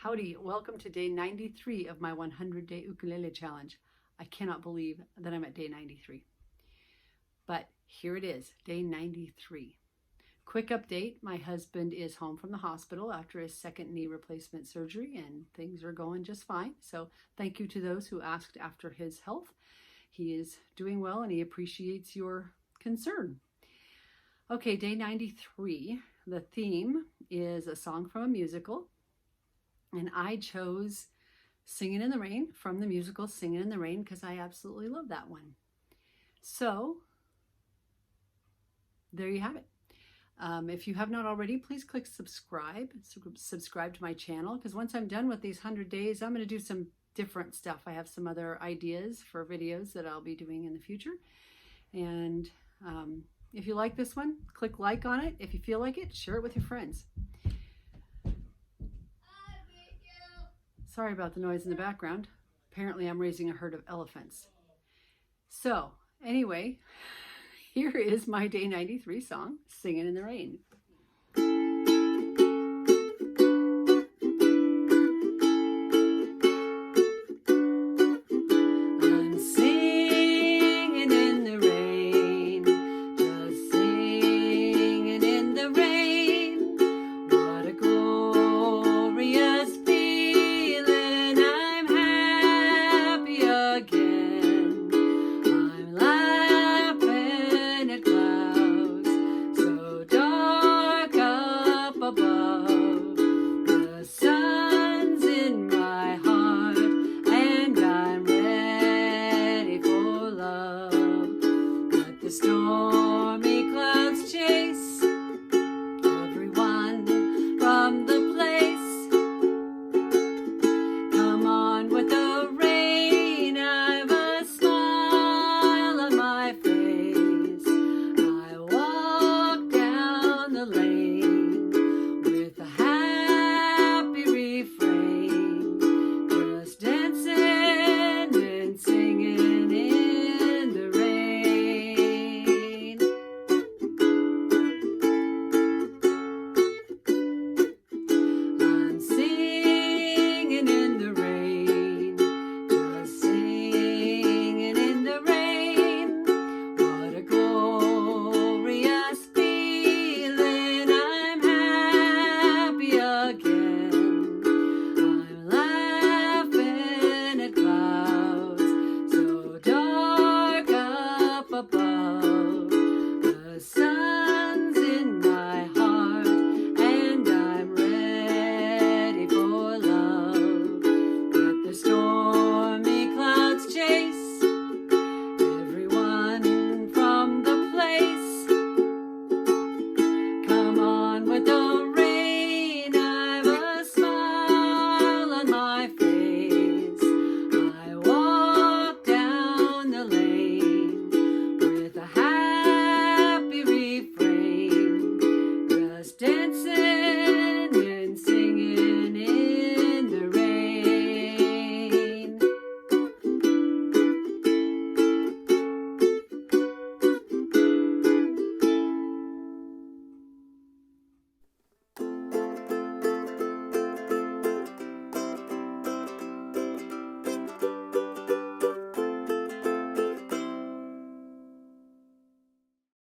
Howdy, welcome to day 93 of my 100-day ukulele challenge. I cannot believe that I'm at day 93. But here it is, day 93. Quick update, my husband is home from the hospital after his second knee replacement surgery and things are going just fine. So thank you to those who asked after his health. He is doing well and he appreciates your concern. Okay, day 93, the theme is a song from a musical. And I chose Singin' in the Rain from the musical Singin' in the Rain because I absolutely love that one. So there you have it. If you have not already, please click subscribe to my channel, because once I'm done with these 100 days, I'm going to do some different stuff. I have some other ideas for videos that I'll be doing in the future. And if you like this one, click like on it. If you feel like it, share it with your friends. Sorry about the noise in the background. Apparently I'm raising a herd of elephants. So anyway, here is my day 93 song, Singin' in the Rain. I'm singing in the rain, just singing in the rain. What a glorious feeling, I'm happy again. I'm laughing at clouds so dark up above. The sun's in my heart and I'm ready for love. Let the stormy clouds chase everyone from the place. Come on with the rain, I've a smile on my face. I walk down the lane